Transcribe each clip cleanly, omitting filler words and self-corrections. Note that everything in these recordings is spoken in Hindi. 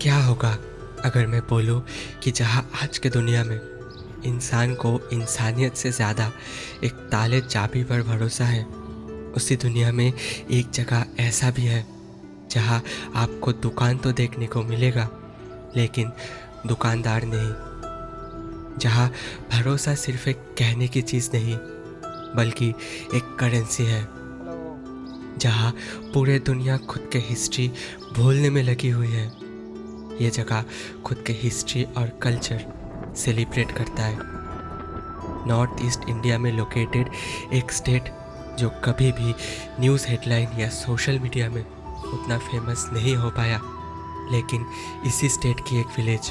क्या होगा अगर मैं बोलूँ कि जहाँ आज के दुनिया में इंसान को इंसानियत से ज़्यादा एक ताले चाबी पर भरोसा है, उसी दुनिया में एक जगह ऐसा भी है जहाँ आपको दुकान तो देखने को मिलेगा लेकिन दुकानदार नहीं। जहाँ भरोसा सिर्फ एक कहने की चीज़ नहीं बल्कि एक करेंसी है। जहाँ पूरे दुनिया खुद के हिस्ट्री भूलने में लगी हुई है, ये जगह खुद के हिस्ट्री और कल्चर सेलिब्रेट करता है। नॉर्थ ईस्ट इंडिया में लोकेटेड एक स्टेट जो कभी भी न्यूज़ हेडलाइन या सोशल मीडिया में उतना फेमस नहीं हो पाया, लेकिन इसी स्टेट की एक विलेज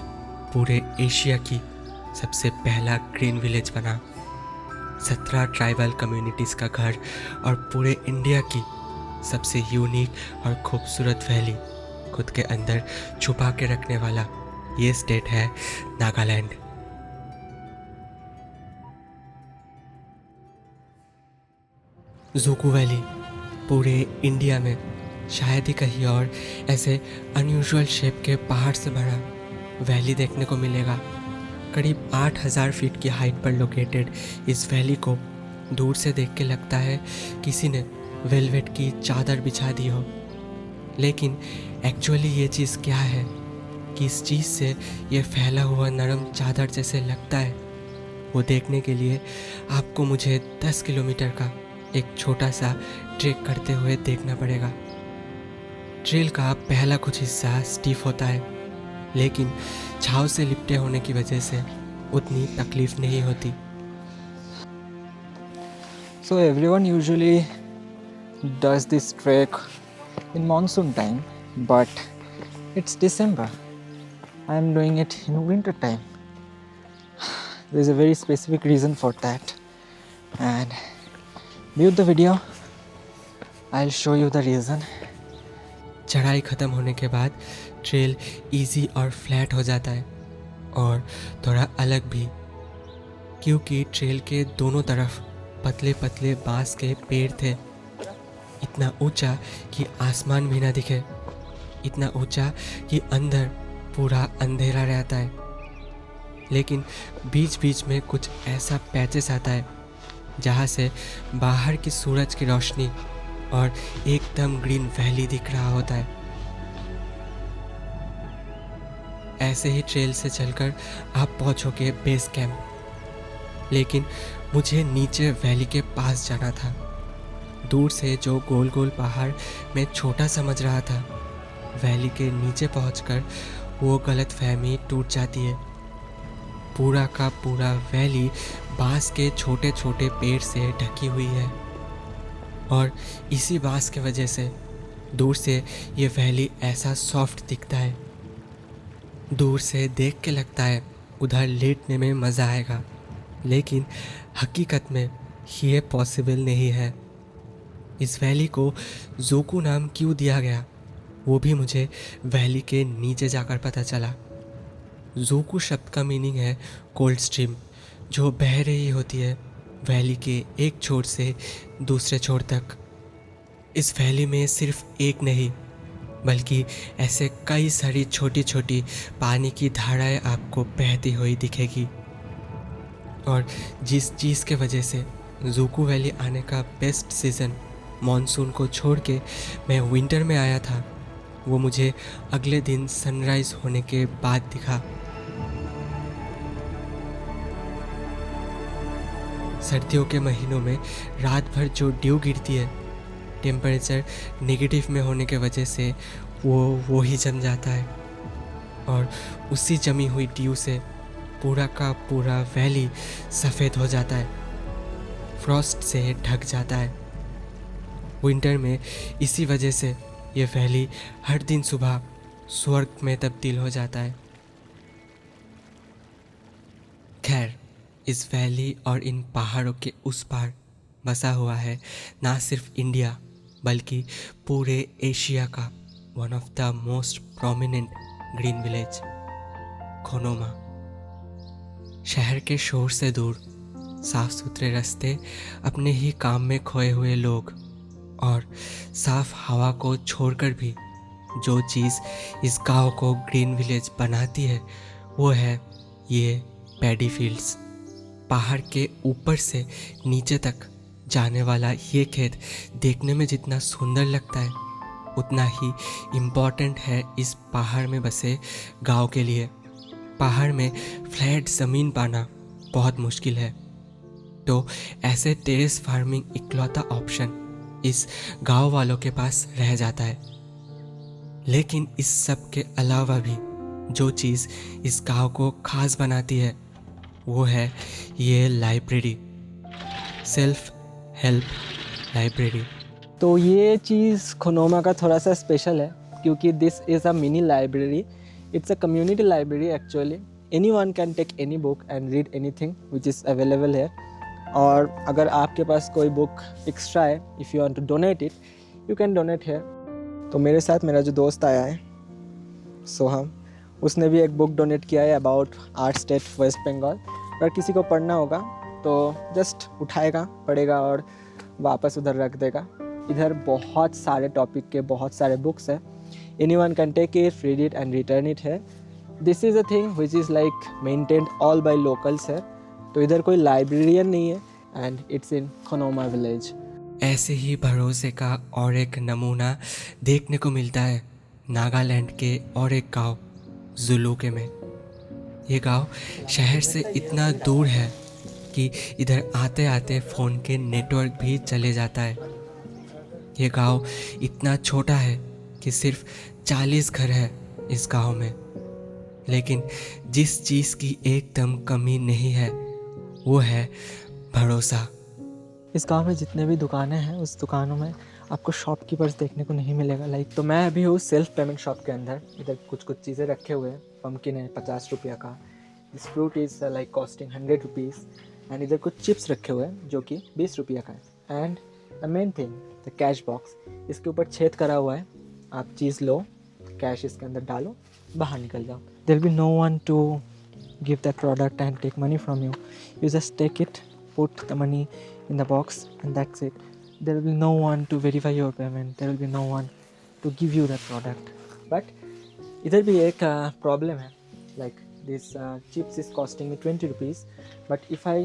पूरे एशिया की सबसे पहला ग्रीन विलेज बना। 17 ट्राइबल कम्युनिटीज़ का घर और पूरे इंडिया की सबसे यूनिक और खूबसूरत वैली खुद के अंदर छुपा के रखने वाला ये स्टेट है नागालैंड। जोगू वैली पूरे इंडिया में शायद ही कहीं और ऐसे अनयूजुअल शेप के पहाड़ से भरा वैली देखने को मिलेगा। करीब 8000 फीट की हाइट पर लोकेटेड इस वैली को दूर से देख के लगता है किसी ने वेलवेट की चादर बिछा दी हो, लेकिन एक्चुअली ये चीज़ क्या है कि इस चीज़ से ये फैला हुआ नरम चादर जैसे लगता है, वो देखने के लिए आपको मुझे 10 किलोमीटर का एक छोटा सा ट्रेक करते हुए देखना पड़ेगा। ट्रेल का पहला कुछ हिस्सा स्टीफ होता है, लेकिन छाव से लिपटे होने की वजह से उतनी तकलीफ नहीं होती। So everyone usually does this trek in monsoon time, but it's December. I am doing it in winter time. There's a very specific reason for that, and view the video. I'll show you the reason. चढ़ाई ख़त्म होने के बाद ट्रेल इजी और फ्लैट हो जाता है और थोड़ा अलग भी, क्योंकि ट्रेल के दोनों तरफ पतले पतले बांस के पेड़ थे। इतना ऊंचा कि आसमान भी ना दिखे, इतना ऊंचा कि अंदर पूरा अंधेरा रहता है, लेकिन बीच बीच में कुछ ऐसा पैचेस आता है जहाँ से बाहर की सूरज की रोशनी और एकदम ग्रीन वैली दिख रहा होता है। ऐसे ही ट्रेल से चलकर आप पहुँचोगे बेस कैंप, लेकिन मुझे नीचे वैली के पास जाना था। दूर से जो गोल गोल पहाड़ मैं छोटा समझ रहा था, वैली के नीचे पहुंचकर वो गलतफहमी टूट जाती है। पूरा का पूरा वैली बांस के छोटे छोटे पेड़ से ढकी हुई है और इसी बांस के वजह से दूर से ये वैली ऐसा सॉफ्ट दिखता है। दूर से देख के लगता है उधर लेटने में मज़ा आएगा, लेकिन हकीकत में ये पॉसिबल नहीं है। इस वैली को जोकू नाम क्यों दिया गया वो भी मुझे वैली के नीचे जाकर पता चला। जोकू शब्द का मीनिंग है कोल्ड स्ट्रीम, जो बह रही होती है वैली के एक छोर से दूसरे छोर तक। इस वैली में सिर्फ एक नहीं बल्कि ऐसे कई सारी छोटी छोटी पानी की धाराएं आपको बहती हुई दिखेगी। और जिस चीज़ के वजह से जोकू वैली आने का बेस्ट सीज़न मॉनसून को छोड़ के मैं विंटर में आया था, वो मुझे अगले दिन सनराइज़ होने के बाद दिखा। सर्दियों के महीनों में रात भर जो ड्यू गिरती है, टेम्परेचर नेगेटिव में होने के वजह से वो ही जम जाता है और उसी जमी हुई ड्यू से पूरा का पूरा वैली सफ़ेद हो जाता है, फ्रॉस्ट से ढक जाता है। विंटर में इसी वजह से ये वैली हर दिन सुबह स्वर्ग में तब्दील हो जाता है। खैर, इस वैली और इन पहाड़ों के उस पार बसा हुआ है ना सिर्फ इंडिया बल्कि पूरे एशिया का one of the most prominent green village, Khonoma. शहर के शोर से दूर, साफ सुथरे रास्ते, अपने ही काम में खोए हुए लोग और साफ हवा को छोड़कर भी जो चीज़ इस गांव को ग्रीन विलेज बनाती है वो है ये पैडी फील्ड्स। पहाड़ के ऊपर से नीचे तक जाने वाला ये खेत देखने में जितना सुंदर लगता है उतना ही इम्पॉर्टेंट है इस पहाड़ में बसे गांव के लिए। पहाड़ में फ्लैट ज़मीन पाना बहुत मुश्किल है, तो ऐसे टेरेस फार्मिंग इकलौता ऑप्शन इस गांव वालों के पास रह जाता है। लेकिन इस सब के अलावा भी जो चीज़ इस गांव को खास बनाती है वो है ये लाइब्रेरी, सेल्फ हेल्प लाइब्रेरी। तो ये चीज़ खनोमा का थोड़ा सा स्पेशल है क्योंकि this is a mini library. It's a community library actually. Any one can take any book and read any thing which is available है। और अगर आपके पास कोई बुक एक्स्ट्रा है, if you want to donate it, you can donate है। तो मेरे साथ मेरा जो दोस्त आया है सोहम, उसने भी एक बुक डोनेट किया है about art state West Bengal. अगर किसी को पढ़ना होगा तो जस्ट उठाएगा, पढ़ेगा और वापस उधर रख देगा। इधर बहुत सारे टॉपिक के बहुत सारे बुक्स हैं। Any one can take it, read it and return it है। This is a thing which is like maintained all by locals है। तो इधर कोई लाइब्रेरियन नहीं है and it's in Khonoma village. ऐसे ही भरोसे का और एक नमूना देखने को मिलता है नागालैंड के और एक गांव जुलूके में। ये गांव शहर से इतना दूर है कि इधर आते आते फ़ोन के नेटवर्क भी चले जाता है। ये गांव इतना छोटा है कि सिर्फ 40 घर है इस गांव में, लेकिन जिस चीज़ की एकदम कमी नहीं है वो है भरोसा। इस गांव में जितने भी दुकानें हैं उस दुकानों में आपको शॉपकीपर्स देखने को नहीं मिलेगा। लाइक तो मैं अभी हूँ सेल्फ पेमेंट शॉप के अंदर। इधर कुछ कुछ चीज़ें रखे हुए हैं। पम्पकिन है 50 रुपया का। This fruit is like costing 100 rupees. And इधर कुछ चिप्स रखे हुए हैं जो कि 20 रुपया का है। And the main thing the cash box, इसके ऊपर छेद करा हुआ है। आप चीज़ लो, कैश इसके अंदर डालो, बाहर निकल जाओ। There will be no one to give that product and take money from you. You just take it, put the money in the box, and that's it. There will be no one to verify your payment. There will be no one to give you that product. But इधर भी एक problem है. Like this chips is costing me 20 rupees, but if I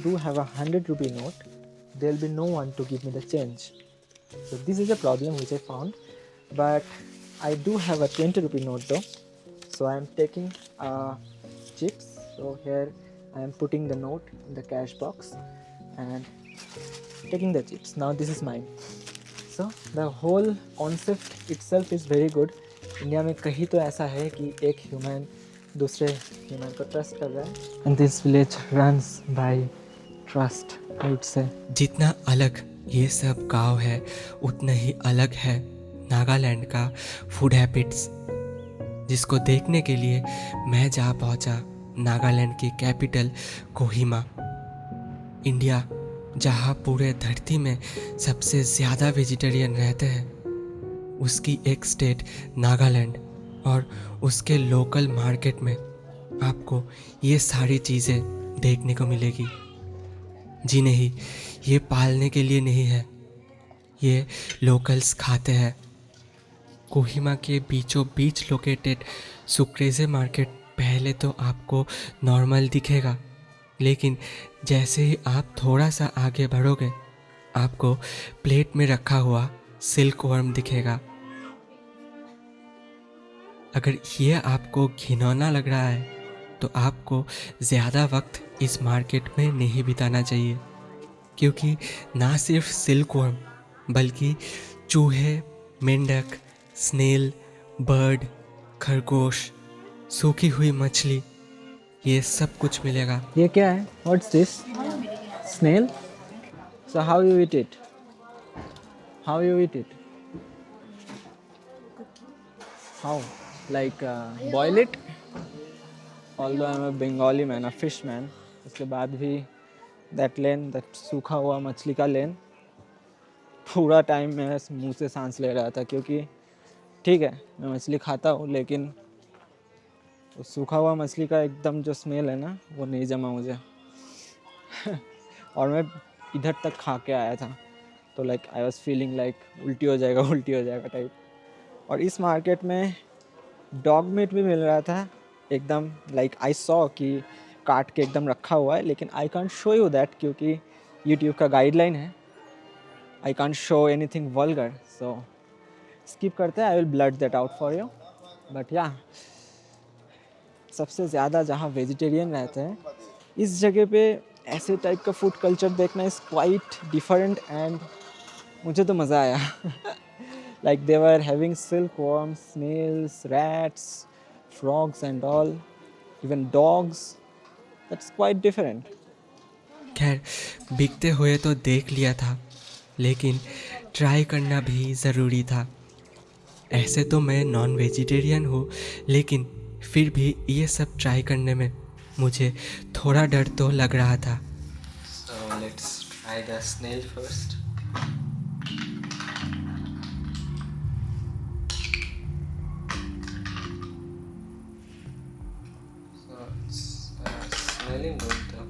do have a 100 rupee note, there will be no one to give me the change. So this is a problem which I found. But I do have a 20 rupee note though. So I am taking chips. So here I am putting the note in the cash box and taking the chips. Now this is mine. So the whole concept itself is very good. India में कहीं तो ऐसा है कि एक ह्यूमन दूसरे ह्यूमन को ट्रस्ट कर रहा है। And this village runs by trust, I would say. जितना अलग ये सब गांव है उतना ही अलग है नागालैंड का फूड हैबिट्स, जिसको देखने के लिए मैं जा पहुंचा नागालैंड की कैपिटल कोहिमा। इंडिया जहां पूरे धरती में सबसे ज़्यादा वेजिटेरियन रहते हैं, उसकी एक स्टेट नागालैंड और उसके लोकल मार्केट में आपको ये सारी चीज़ें देखने को मिलेगी। जी नहीं, ये पालने के लिए नहीं है, ये लोकल्स खाते हैं। कोहिमा के बीचों बीच लोकेटेड सुक्रेजे मार्केट पहले तो आपको नॉर्मल दिखेगा, लेकिन जैसे ही आप थोड़ा सा आगे बढ़ोगे आपको प्लेट में रखा हुआ सिल्क वर्म दिखेगा। अगर ये आपको घिनौना लग रहा है तो आपको ज़्यादा वक्त इस मार्केट में नहीं बिताना चाहिए, क्योंकि ना सिर्फ सिल्क वर्म बल्कि चूहे, मेंढक, स्नेल, बर्ड, खरगोश, सूखी हुई मछली, ये सब कुछ मिलेगा। ये क्या है? What's this? Snail? So how you eat it? How you eat it? How? Like boil it? Although I'm a Bengali man, a fish man, उसके बाद भी that सूखा हुआ मछली का लेन पूरा टाइम मैं मुंह से सांस ले रहा था, क्योंकि ठीक है मैं मछली खाता हूँ लेकिन तो सूखा हुआ मछली का एकदम जो स्मेल है ना वो नहीं जमा मुझे और मैं इधर तक खा के आया था तो like I was feeling like उल्टी हो जाएगा टाइप। और इस मार्केट में डॉग मीट भी मिल रहा था एकदम, लाइक आई सॉ कि काट के एकदम रखा हुआ है, लेकिन I can't show you that क्योंकि यूट्यूब का गाइडलाइन है, I can't show anything vulgar, so skip करते हैं, I will blood that out for you. But या सबसे ज़्यादा जहाँ वेजिटेरियन रहते हैं इस जगह पे ऐसे टाइप का फूड कल्चर देखना इज़ क्वाइट डिफरेंट एंड मुझे तो मज़ा आया। Like they were having silkworms, snails, rats, frogs and all, even dogs. That's quite different. खैर, बिकते हुए तो देख लिया था, लेकिन ट्राई करना भी ज़रूरी था। ऐसे तो मैं नॉन वेजिटेरियन हूँ, लेकिन फिर भी ये सब ट्राई करने में मुझे थोड़ा डर तो लग रहा था। So let's try the snail first. So it's smelling good though.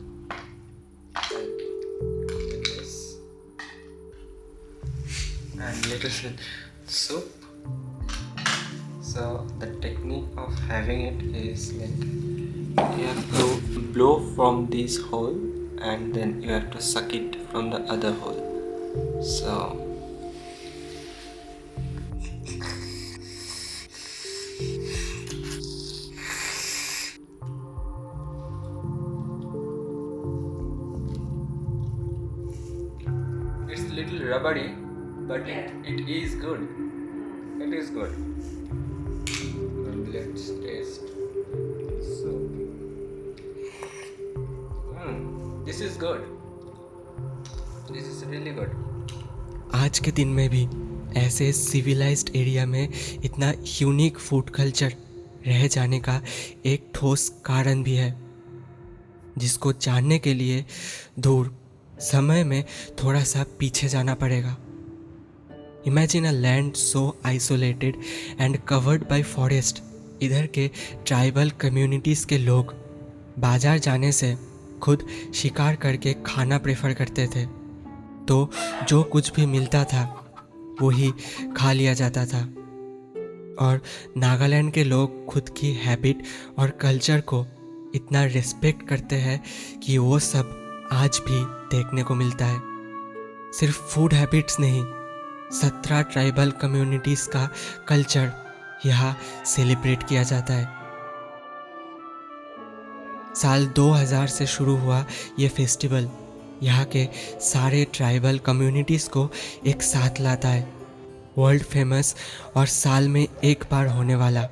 Like this. And little soup. So the technique of having it is like you have to blow from this hole and then you have to suck it from the other hole. So it's a little rubbery, but it is good. It is good. And let's taste. So, this is good. This is really good. आज के दिन में भी ऐसे सिविलाइज्ड एरिया में इतना यूनिक फूड कल्चर रह जाने का एक ठोस कारण भी है, जिसको जानने के लिए दूर समय में थोड़ा सा पीछे जाना पड़ेगा। Imagine a land so isolated and covered by forest. इधर के ट्राइबल कम्युनिटीज़ के लोग बाजार जाने से खुद शिकार करके खाना प्रेफर करते थे, तो जो कुछ भी मिलता था वही खा लिया जाता था। और नागालैंड के लोग खुद की हैबिट और कल्चर को इतना रिस्पेक्ट करते हैं कि वो सब आज भी देखने को मिलता है। सिर्फ फूड हैबिट्स नहीं, 17 ट्राइबल कम्युनिटीज़ का कल्चर यहाँ सेलिब्रेट किया जाता है। साल 2000 से शुरू हुआ ये फेस्टिवल यहाँ के सारे ट्राइबल कम्युनिटीज़ को एक साथ लाता है। वर्ल्ड फेमस और साल में एक बार होने वाला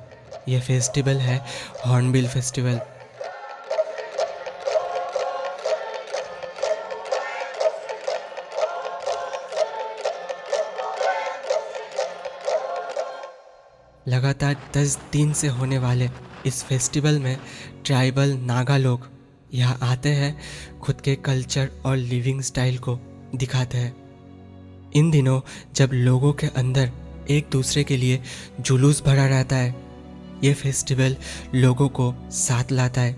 ये फेस्टिवल है हॉर्नबिल फेस्टिवल। लगातार 10 दिन से होने वाले इस फेस्टिवल में ट्राइबल नागा लोग यहाँ आते हैं, खुद के कल्चर और लिविंग स्टाइल को दिखाते हैं। इन दिनों जब लोगों के अंदर एक दूसरे के लिए जुलूस भरा रहता है, ये फेस्टिवल लोगों को साथ लाता है।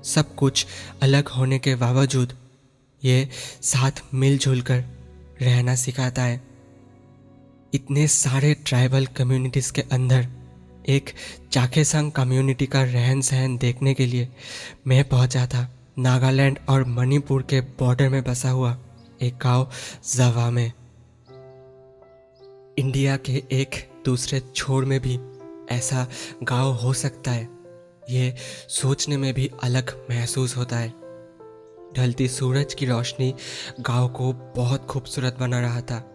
सब कुछ अलग होने के बावजूद ये साथ मिलजुल कर रहना सिखाता है। इतने सारे ट्राइबल कम्युनिटीज़ के अंदर एक चाखेसांग कम्युनिटी का रहन सहन देखने के लिए मैं पहुंचा था नागालैंड और मणिपुर के बॉर्डर में बसा हुआ एक गांव जावा में। इंडिया के एक दूसरे छोर में भी ऐसा गांव हो सकता है, ये सोचने में भी अलग महसूस होता है। ढलती सूरज की रोशनी गांव को बहुत खूबसूरत बना रहा था।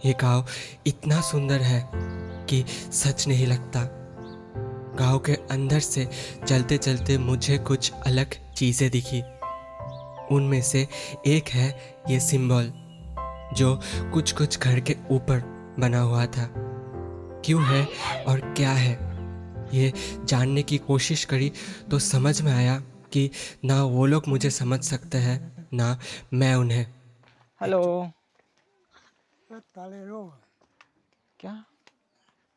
ये गांव इतना सुंदर है कि सच नहीं लगता। गांव के अंदर से चलते चलते मुझे कुछ अलग चीज़ें दिखी। उनमें से एक है ये सिंबल जो कुछ कुछ घर के ऊपर बना हुआ था। क्यों है और क्या है ये जानने की कोशिश करी तो समझ में आया कि ना वो लोग मुझे समझ सकते हैं ना मैं उन्हें। हेलो। Talero, क्या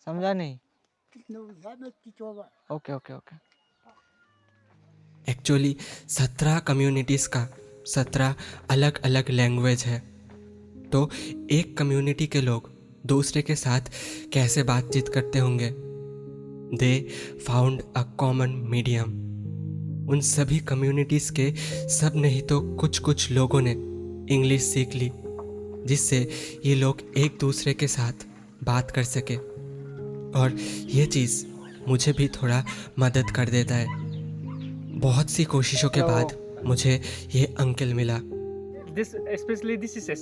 समझा नहीं? no sabe que chova. Okay okay okay. Actually 17 communities का 17 अलग अलग लैंग्वेज है। तो एक कम्युनिटी के लोग दूसरे के साथ कैसे बातचीत करते होंगे? They found a common medium. उन सभी कम्युनिटीज़ के सब नहीं तो कुछ कुछ लोगों ने इंग्लिश सीख ली, जिससे ये लोग एक दूसरे के साथ बात कर सके। और ये चीज़ मुझे भी थोड़ा मदद कर देता है। बहुत सी कोशिशों के बाद मुझे ये अंकल मिला। This especially this is a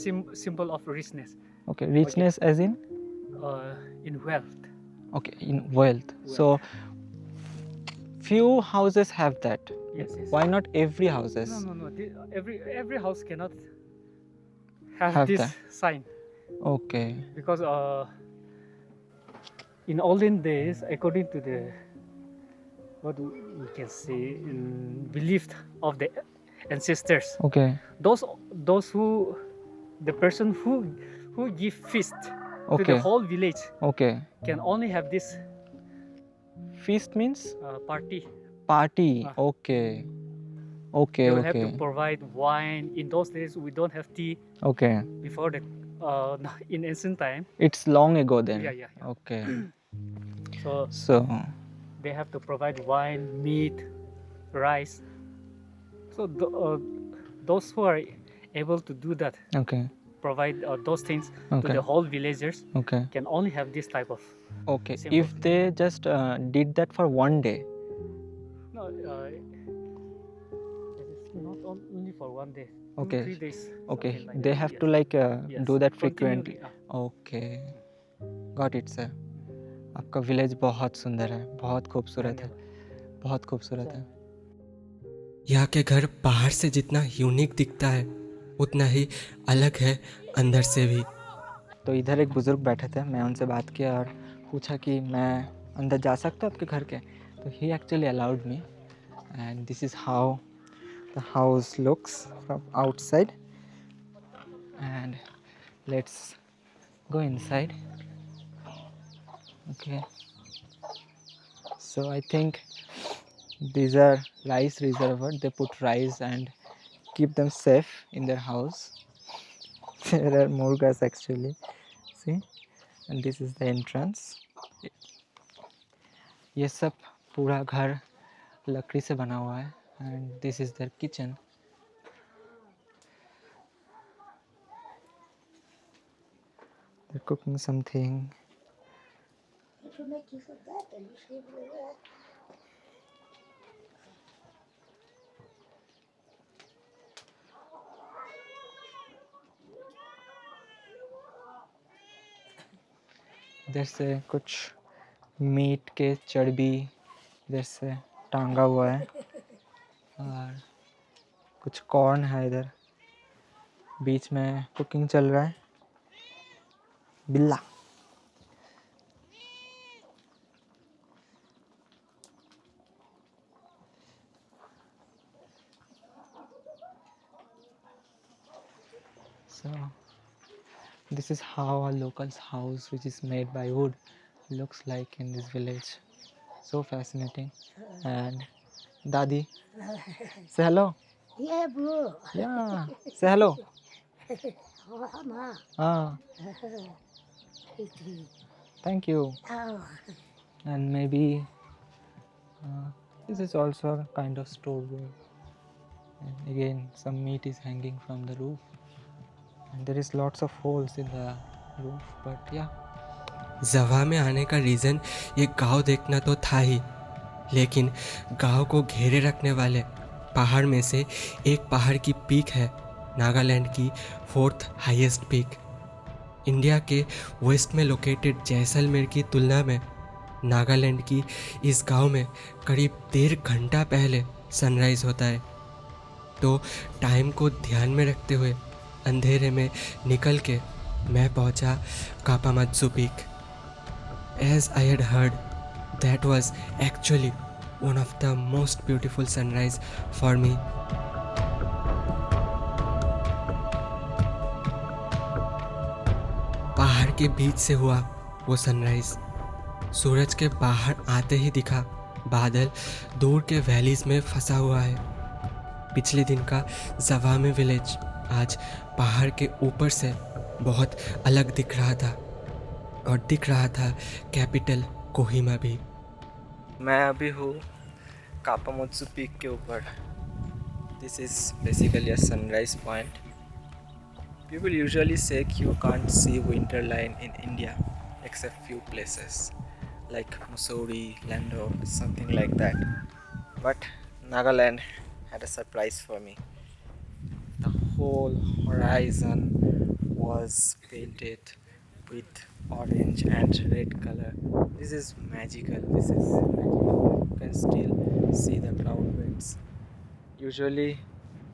symbol of richness okay, richness as in in wealth. okay in wealth. So few houses have that. Yes, yes. Why not every houses? No. Every house cannot have, Have this that. sign Okay. because in olden days, according to the what we can say in belief of the ancestors, Okay. those who the person who give feast to Okay. the whole village Okay. can only have this Feast means party. party. Ah. Okay. Okay. They will have Okay. to provide wine. In those days, we don't have tea. Okay. Before the in ancient time, It's long ago then. Yeah. Okay. So So they have to provide wine, meat, rice. So those who are able to do that, okay. provide those things to Okay. the whole villagers, Okay. can only have this type of. Okay. Simple. If they just did that for one day. No, it is not only for one day. Okay. 2-3 days. Okay. something like They that, have yes. to like Yes, do that continually, frequently. Okay. Got it sir. आपका विलेज बहुत सुंदर है, बहुत खूबसूरत है, बहुत खूबसूरत है। यहाँ के घर बाहर से जितना यूनिक दिखता है उतना ही अलग है अंदर से भी। तो इधर एक बुज़ुर्ग बैठे थे, मैं उनसे बात किया और पूछा कि मैं अंदर जा सकता हूँ आपके घर के? तो he actually allowed me and this is how the house looks from outside and let's go inside. Okay, so I think these are rice reservoir. They put rice and keep them safe in their house. There are murgas actually, see, and this is the entrance. ये सब पूरा घर लकड़ी से बना हुआ है and this is their kitchen. They're cooking something. Deixa eu ver aqui, só dá, deixa eu ver. इधर से कुछ मीट के चर्बी इधर से टांगा हुआ है और कुछ कॉर्न है इधर, बीच में कुकिंग चल रहा है। बिल्ला So this is how a local's house which is made by wood looks like in this village. So fascinating. And Dadi, say hello. Yeah, bro. Yeah, say hello. Oh, ma. Ah, thank you. Oh. And maybe this is also a kind of storeroom. And again, some meat is hanging from the roof. And there is lots of holes in the roof, but yeah. जवा में आने का रीज़न ये गांव देखना तो था ही, लेकिन गांव को घेरे रखने वाले पहाड़ में से एक पहाड़ की पीक है नागालैंड की 4th हाईएस्ट पीक। इंडिया के वेस्ट में लोकेटेड जैसलमेर की तुलना में नागालैंड की इस गांव में करीब 1.5 घंटा पहले सनराइज़ होता है। तो टाइम को ध्यान में रखते हुए अंधेरे में निकल के मैं पहुंचा कापामात्सु peak. As I had heard, that was actually one of the most beautiful sunrise for me. पहाड़ के बीच से हुआ वो सनराइज। सूरज के बाहर आते ही दिखा बादल दूर के वैलीज में फंसा हुआ है। पिछले दिन का जवामे विलेज आज पहाड़ के ऊपर से बहुत अलग दिख रहा था, और दिख रहा था कैपिटल कोहिमा भी। मैं अभी हूँ कापामात्सु पीक के ऊपर। This is basically a sunrise point. People usually say you can't see winter line in India except few places like Mussoorie, Landor, something like that. But Nagaland had a surprise for me. The whole horizon was painted with orange and red color. This is magical. You can still see the cloud beds. Usually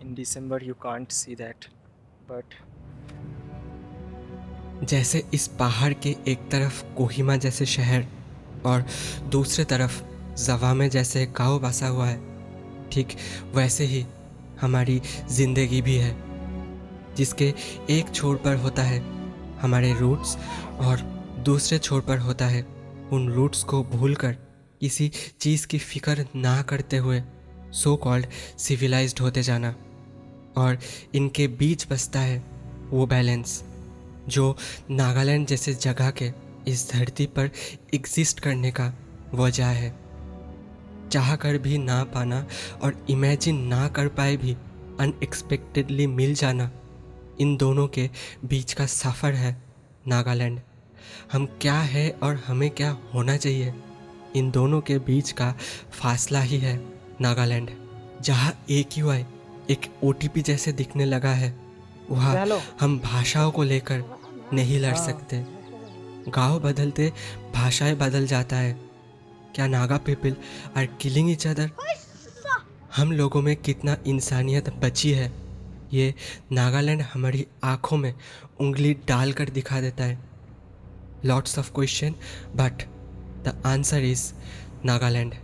in December you can't see that, but जैसे इस पहाड़ के एक तरफ कोहिमा जैसे शहर और दूसरे तरफ जवामे जैसे गांव बसा हुआ है, ठीक वैसे ही हमारी ज़िंदगी भी है, जिसके एक छोर पर होता है हमारे रूट्स और दूसरे छोर पर होता है उन रूट्स को भूलकर किसी चीज़ की फिक्र ना करते हुए सो कॉल्ड सिविलाइज्ड होते जाना। और इनके बीच बसता है वो बैलेंस जो नागालैंड जैसे जगह के इस धरती पर एग्जिस्ट करने का वजह है। चाह कर भी ना पाना और इमेजिन ना कर पाए भी अनएक्सपेक्टेडली मिल जाना, इन दोनों के बीच का सफ़र है नागालैंड। हम क्या है और हमें क्या होना चाहिए, इन दोनों के बीच का फासला ही है नागालैंड। जहाँ AQI एक OTP जैसे दिखने लगा है, वहाँ हम भाषाओं को लेकर नहीं लड़ सकते। गांव बदलते भाषाएं बदल जाता है। क्या Naga people are killing each other? हम लोगों में कितना इंसानियत बची है, ये नागालैंड हमारी आँखों में उंगली डालकर दिखा देता है। Lots of question, but the answer is Nagaland.